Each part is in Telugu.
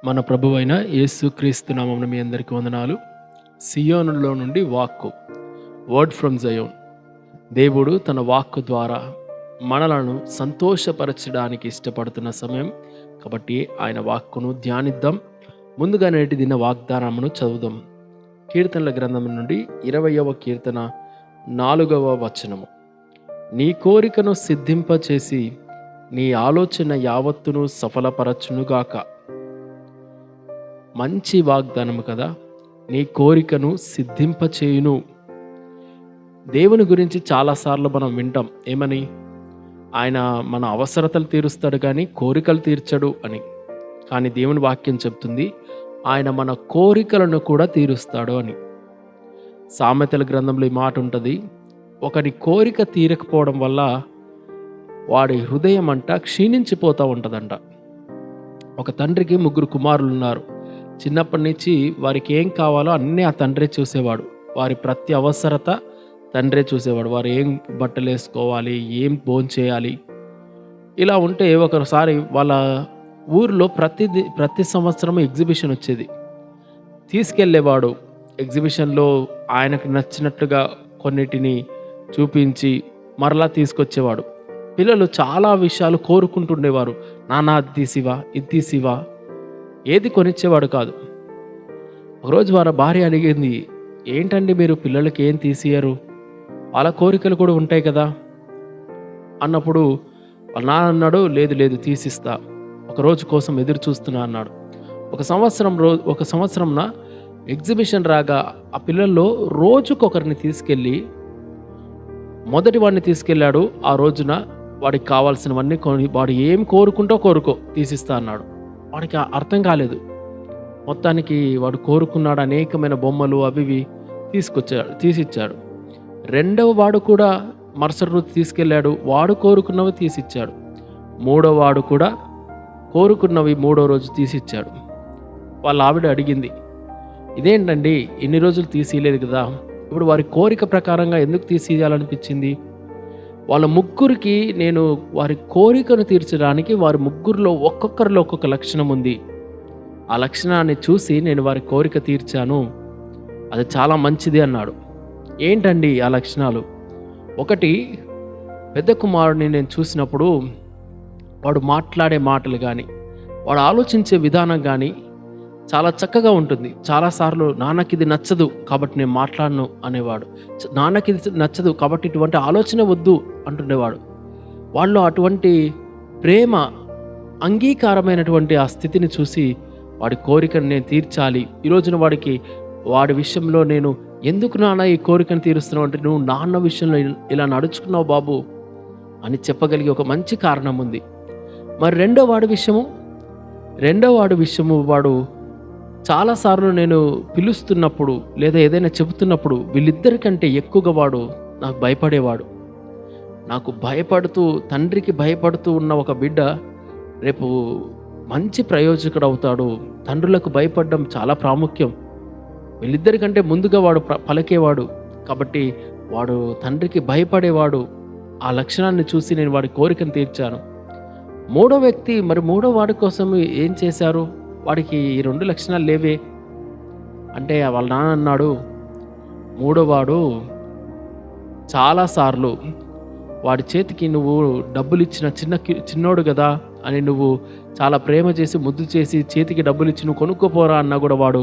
మన ప్రభువైన యేసుక్రీస్తు నామమున మీ అందరికీ వందనాలు. సియోనులో నుండి వాక్కు, వర్డ్ ఫ్రమ్ జయోన్. దేవుడు తన వాక్కు ద్వారా మనలను సంతోషపరచడానికి ఇష్టపడుతున్న సమయం కాబట్టి ఆయన వాక్కును ధ్యానిద్దాం. ముందుగా నేటి దిన వాగ్దానమును చదువుదాం. కీర్తనల గ్రంథం నుండి 20వ కీర్తన 4వ వచనము. నీ కోరికను సిద్ధింపచేసి నీ ఆలోచన యావత్తును సఫలపరచునుగాక. మంచి వాగ్దానము కదా. నీ కోరికను సిద్ధింపచేయును. దేవుని గురించి చాలాసార్లు మనం వింటాం, ఏమని? ఆయన మన అవసరతలు తీరుస్తాడు కానీ కోరికలు తీర్చడు అని. కానీ దేవుని వాక్యం చెప్తుంది ఆయన మన కోరికలను కూడా తీరుస్తాడు అని. సామెతల గ్రంథంలో ఈ మాట ఉంటుంది, ఒకరి కోరిక తీరకపోవడం వల్ల వాడి హృదయం క్షీణించిపోతూ ఉంటుందంట. ఒక తండ్రికి 3 కుమారులు ఉన్నారు. చిన్నప్పటి నుంచి వారికి ఏం కావాలో అన్నీ ఆ తండ్రే చూసేవాడు. వారి ప్రతి అవసరత తండ్రే చూసేవాడు. వారు ఏం బట్టలు వేసుకోవాలి, ఏం భోంచేయాలి. ఇలా ఉంటే ఒకసారి వాళ్ళ ఊరిలో ప్రతి సంవత్సరం ఎగ్జిబిషన్ వచ్చేది. తీసుకెళ్ళేవాడు. ఎగ్జిబిషన్లో ఆయనకు నచ్చినట్టుగా కొన్నిటిని చూపించి మరలా తీసుకొచ్చేవాడు. పిల్లలు చాలా విషయాలు కోరుకుంటుండేవారు. నాన్న అది తీసివా, ఇది తీసివా. ఏది కొనిచ్చేవాడు కాదు. ఒకరోజు వారి భార్య అడిగింది, ఏంటండి మీరు పిల్లలకి ఏం తీసియరు, వాళ్ళ కోరికలు కూడా ఉంటాయి కదా అన్నప్పుడు వాళ్ళ నాన్న అన్నాడు, లేదు తీసిస్తా, ఒక రోజు కోసం ఎదురు చూస్తున్నా అన్నాడు. ఒక సంవత్సరంన ఎగ్జిబిషన్ రాగా ఆ పిల్లల్లో రోజుకొకరిని తీసుకెళ్ళి మొదటి వాడిని తీసుకెళ్ళాడు. ఆ రోజున వాడికి కావాల్సినవన్నీ కొని, వాడు ఏం కోరుకో తీసిస్తా అన్నాడు. వాడికి అర్థం కాలేదు. మొత్తానికి వాడు కోరుకున్నాడు అనేకమైన బొమ్మలు అవి తీసిచ్చాడు. రెండవ వాడు కూడా మరుసటి రోజు తీసుకెళ్ళాడు. వాడు కోరుకున్నవి తీసిచ్చాడు. మూడవ వాడు కూడా కోరుకున్నవి 3వ రోజు తీసిచ్చాడు. వాళ్ళ ఆవిడ అడిగింది, ఇదేంటండి ఇన్ని రోజులు తీసియలేదు కదా, ఇప్పుడు వారి కోరిక ప్రకారంగా ఎందుకు తీసియాలనిపించింది? వాళ్ళ ముగ్గురికి నేను వారి కోరికను తీర్చడానికి వారి ముగ్గురిలో ఒక్కొక్కరిలో ఒక్కొక్క లక్షణం ఉంది. ఆ లక్షణాన్ని చూసి నేను వారి కోరిక తీర్చాను, అది చాలా మంచిది అన్నాడు. ఏంటండి ఆ లక్షణాలు? ఒకటి, పెద్ద కుమారుడిని నేను చూసినప్పుడు వాడు మాట్లాడే మాటలు కానీ వాడు ఆలోచించే విధానం కానీ చాలా చక్కగా ఉంటుంది. చాలాసార్లు నాన్నకి ఇది నచ్చదు కాబట్టి నేను మాట్లాడను అనేవాడు. నాన్నకి ఇది నచ్చదు కాబట్టి ఇటువంటి ఆలోచన వద్దు అంటుండేవాడు. వాళ్ళు అటువంటి ప్రేమ, అంగీకారమైనటువంటి ఆ స్థితిని చూసి వాడి కోరికను నేను తీర్చాలి. ఈ రోజున వాడి విషయంలో నేను ఎందుకు నాన్న ఈ కోరికను తీరుస్తున్నావు అంటే, నువ్వు నాన్న విషయంలో ఇలా నడుచుకున్నావు బాబు అని చెప్పగలిగే ఒక మంచి కారణం ఉంది. మరి రెండో వాడి విషయము వాడు చాలాసార్లు నేను పిలుస్తున్నప్పుడు లేదా ఏదైనా చెబుతున్నప్పుడు వీళ్ళిద్దరికంటే ఎక్కువగా వాడు నాకు భయపడేవాడు. నాకు భయపడుతూ, తండ్రికి భయపడుతూ ఉన్న ఒక బిడ్డ రేపు మంచి ప్రయోజకుడు అవుతాడు. తండ్రులకు భయపడడం చాలా ప్రాముఖ్యం. వీళ్ళిద్దరికంటే ముందుగా వాడు పలికేవాడు కాబట్టి వాడు తండ్రికి భయపడేవాడు. ఆ లక్షణాన్ని చూసి నేను వాడి కోరికను తీర్చాను. మూడో వ్యక్తి, మరి మూడో వాడి కోసం ఏం చేశారు? వాడికి ఈ 2 లక్షణాలు లేవే అంటే వాళ్ళ నాన్న అన్నాడు, మూడోవాడు చాలాసార్లు వాడి చేతికి నువ్వు డబ్బులు ఇచ్చిన చిన్నోడు కదా అని నువ్వు చాలా ప్రేమ చేసి ముద్దు చేసి చేతికి డబ్బులు ఇచ్చి నువ్వు కొనుక్కోపోరా అన్నా కూడా వాడు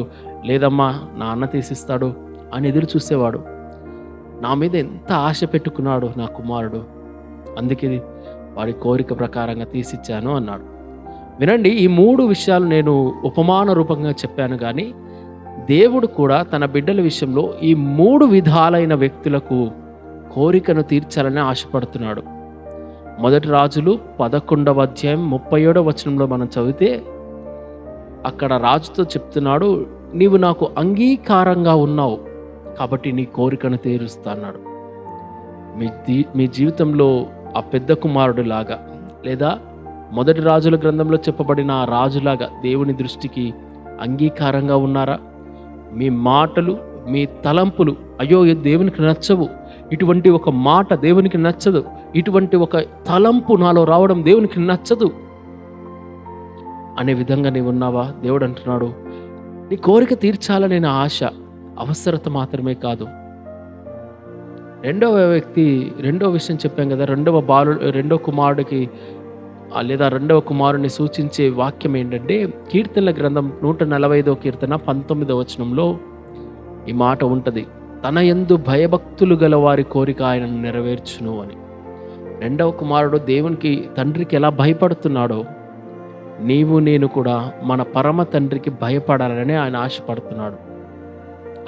లేదమ్మా నా అన్న తీసిస్తాడు అని ఎదురు చూసేవాడు. నా మీద ఎంత ఆశ పెట్టుకున్నాడు నా కుమారుడు, అందుకే వాడి కోరిక ప్రకారంగా తీసిచ్చాను అన్నాడు. వినండి, ఈ 3 విషయాలు నేను ఉపమాన రూపంగా చెప్పాను, కానీ దేవుడు కూడా తన బిడ్డల విషయంలో ఈ 3 విధాలైన వ్యక్తులకు కోరికను తీర్చాలని ఆశపడుతున్నాడు. మొదటి రాజులు 11వ అధ్యాయం 37వ వచనంలో మనం చదివితే అక్కడ రాజుతో చెప్తున్నాడు, నీవు నాకు అంగీకారంగా ఉన్నావు కాబట్టి నీ కోరికను తీరుస్తా అన్నాడు. మీ జీవితంలో ఆ పెద్ద కుమారుడు లాగా లేదా మొదటి రాజుల గ్రంథంలో చెప్పబడిన ఆ రాజులాగా దేవుని దృష్టికి అంగీకారంగా ఉన్నారా? మీ మాటలు, మీ తలంపులు అయ్యో దేవునికి నచ్చవు, ఇటువంటి ఒక మాట దేవునికి నచ్చదు, ఇటువంటి ఒక తలంపు నాలో రావడం దేవునికి నచ్చదు అనే విధంగా నీవు ఉన్నావా? దేవుడు అంటున్నాడు, నీ కోరిక తీర్చాలనే నా ఆశ అవసరత మాత్రమే కాదు. రెండో విషయం చెప్పాం కదా, రెండో కుమారుడికి లేదా రెండవ కుమారుని సూచించే వాక్యం ఏంటంటే, కీర్తనల గ్రంథం 145 కీర్తన 19వ వచనంలో ఈ మాట ఉంటుంది, తన యందు భయభక్తులు గల వారి కోరిక ఆయన నెరవేర్చును అని. రెండవ కుమారుడు దేవునికి తండ్రికి ఎలా భయపడుతున్నాడో, నీవు నేను కూడా మన పరమ తండ్రికి భయపడాలని ఆయన ఆశపడుతున్నాడు.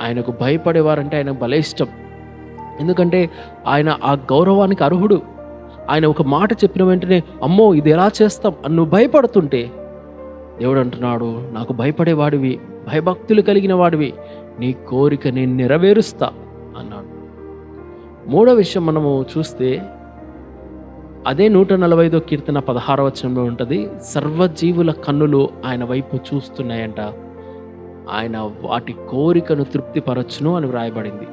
ఆయనకు భయపడేవారంటే ఆయనకు భలే ఇష్టం. ఎందుకంటే ఆయన ఆ గౌరవానికి అర్హుడు. ఆయన ఒక మాట చెప్పిన వెంటనే, అమ్మో ఇది ఎలా చేస్తాం అని నువ్వు భయపడుతుంటే, దేవుడు అంటున్నాడు, నాకు భయపడేవాడివి, భయభక్తులు కలిగిన వాడివి, నీ కోరిక నేను నెరవేరుస్తా అన్నాడు. మూడో విషయం మనము చూస్తే, అదే 145 కీర్తన 16వ వచనంలో ఉంటుంది, సర్వజీవుల కన్నులు ఆయన వైపు చూస్తున్నాయంట, ఆయన వాటి కోరికను తృప్తిపరచును అని వ్రాయబడింది.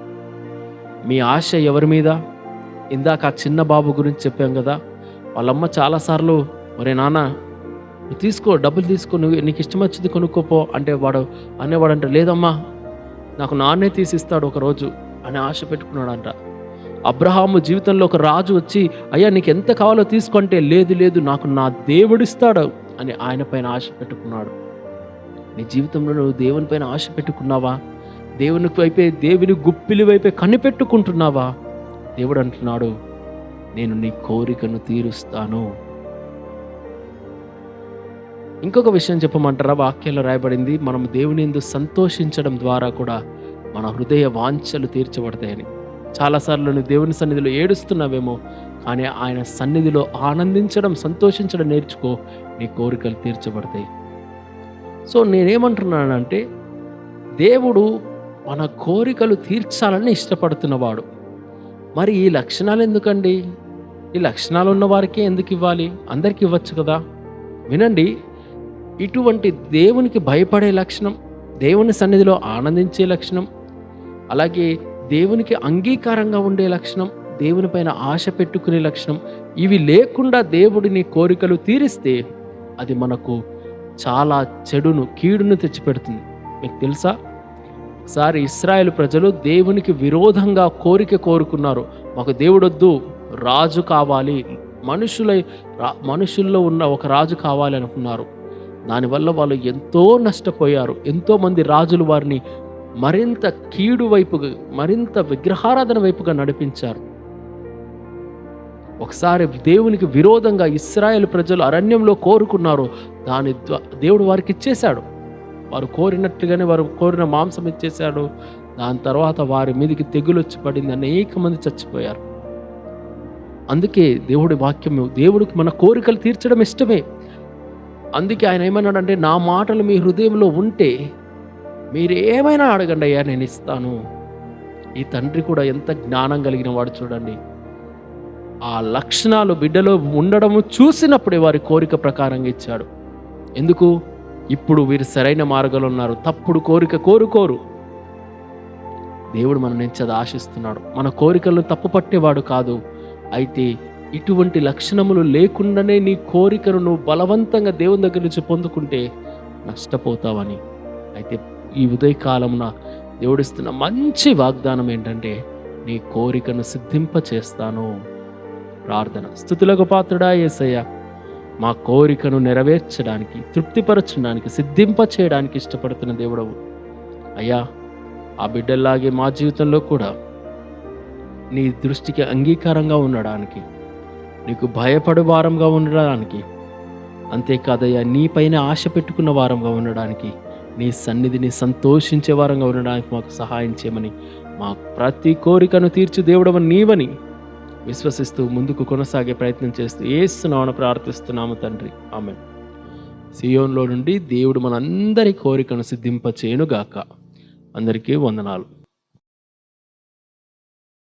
మీ ఆశ ఎవరి మీద? ఇందాక ఆ చిన్న బాబు గురించి చెప్పాం కదా, వాళ్ళమ్మ చాలాసార్లు, ఒరే నాన్న నువ్వు తీసుకో, డబ్బులు తీసుకో, నీకు ఇష్టం వచ్చింది కొనుక్కోపో అంటే అనేవాడంట, లేదమ్మా నాకు నాన్నే తీసిస్తాడు ఒకరోజు అని ఆశ పెట్టుకున్నాడంట. అబ్రహాము జీవితంలో ఒక రాజు వచ్చి, అయ్యా నీకు ఎంత కావాలో తీసుకుంటే, లేదు నాకు నా దేవుడిస్తాడు అని ఆయన పైన ఆశ పెట్టుకున్నాడు. నీ జీవితంలో నువ్వు దేవుని పైన ఆశ పెట్టుకున్నావా? దేవుని గుప్పిలి వైపే కనిపెట్టుకుంటున్నావా? దేవుడు అంటున్నాడు, నేను నీ కోరికను తీరుస్తాను. ఇంకొక విషయం చెప్పమంటారా? వాక్యంలో రాయబడింది, మనం దేవుని యందు సంతోషించడం ద్వారా కూడా మన హృదయ వాంఛలు తీర్చబడతాయని. చాలాసార్లు నువ్వు దేవుని సన్నిధిలో ఏడుస్తున్నావేమో, కానీ ఆయన సన్నిధిలో ఆనందించడం, సంతోషించడం నేర్చుకో, నీ కోరికలు తీర్చబడతాయి. సో నేనేమంటున్నానంటే, దేవుడు మన కోరికలు తీర్చాలని ఇష్టపడుతున్నవాడు. మరి ఈ లక్షణాలు ఎందుకండి? ఈ లక్షణాలు ఉన్న వారికే ఎందుకు ఇవ్వాలి? అందరికి ఇవ్వచ్చు కదా. వినండి, ఇటువంటి దేవునికి భయపడే లక్షణం, దేవుని సన్నిధిలో ఆనందించే లక్షణం, అలాగే దేవునికి అంగీకారంగా ఉండే లక్షణం, దేవుని పైన ఆశ పెట్టుకునే లక్షణం, ఇవి లేకుండా దేవుడిని కోరికలు తీరిస్తే అది మనకు చాలా కీడును తెచ్చిపెడుతుంది. మీకు తెలుసా, ఒకసారి ఇశ్రాయేలు ప్రజలు దేవునికి విరోధంగా కోరుకున్నారు, మాకు దేవుడొద్దు, రాజు కావాలి, మనుషుల్లో ఉన్న ఒక రాజు కావాలి అనుకున్నారు. దానివల్ల వాళ్ళు ఎంతో నష్టపోయారు. ఎంతోమంది రాజులు వారిని మరింత కీడు వైపుగా, మరింత విగ్రహారాధన వైపుగా నడిపించారు. ఒకసారి దేవునికి విరోధంగా ఇశ్రాయేలు ప్రజలు అరణ్యంలో కోరుకున్నారు, దేవుడు వారికి ఇచ్చేశాడు. వారు కోరినట్లుగానే వారు కోరిన మాంసం ఇచ్చేశాడు. దాని తర్వాత వారి మీదకి తెగులు వచ్చి పడింది, అనేక మంది చచ్చిపోయారు. అందుకే దేవుడి వాక్యము, దేవుడికి మన కోరికలు తీర్చడం ఇష్టమే. అందుకే ఆయన ఏమన్నాడంటే, నా మాటలు మీ హృదయంలో ఉంటే మీరు ఏమైనా అడగండి అయ్యా నేను ఇస్తాను. ఈ తండ్రి కూడా ఎంత జ్ఞానం కలిగిన వాడు చూడండి. ఆ లక్షణాలు బిడ్డలో ఉండడము చూసినప్పుడే వారి కోరిక ప్రకారంగా ఇచ్చాడు. ఎందుకు? ఇప్పుడు వీరు సరైన మార్గంలో ఉన్నారు, తప్పుడు కోరిక కోరుకోరు. దేవుడు మన నుంచి అది ఆశిస్తున్నాడు. మన కోరికలను తప్పు పట్టేవాడు కాదు. అయితే ఇటువంటి లక్షణములు లేకుండానే నీ కోరికను నువ్వు బలవంతంగా దేవుని దగ్గర నుంచి పొందుకుంటే నష్టపోతావని. అయితే ఈ ఉదయకాలమున దేవుడిస్తున్న మంచి వాగ్దానం ఏంటంటే, నీ కోరికను సిద్ధింప చేస్తాను. ప్రార్థన. స్తుతులకు పాత్రుడా యేసయ్య, మా కోరికను నెరవేర్చడానికి, తృప్తిపరచడానికి, సిద్ధింప చేయడానికి ఇష్టపడుతున్న దేవుడవు అయ్యా. ఆ బిడ్డల్లాగే మా జీవితంలో కూడా నీ దృష్టికి అంగీకారంగా ఉండడానికి, నీకు భయపడే వారంగా ఉండడానికి, అంతేకాదయ్యా నీపైన ఆశ పెట్టుకున్న వారంగా ఉండడానికి, నీ సన్నిధిని సంతోషించే వారంగా ఉండడానికి మాకు సహాయం చేయమని, మా ప్రతి కోరికను తీర్చు దేవుడవు నీవని విశ్వసిస్తూ ముందుకు కొనసాగే ప్రయత్నం చేస్తూ యేసు నామమున ప్రార్థిస్తున్నాము తండ్రి, ఆమేన్. సియోన్లో నుండి దేవుడు మనందరి కోరికను సిద్ధింప చేయునుగాక. అందరికీ వందనాలు.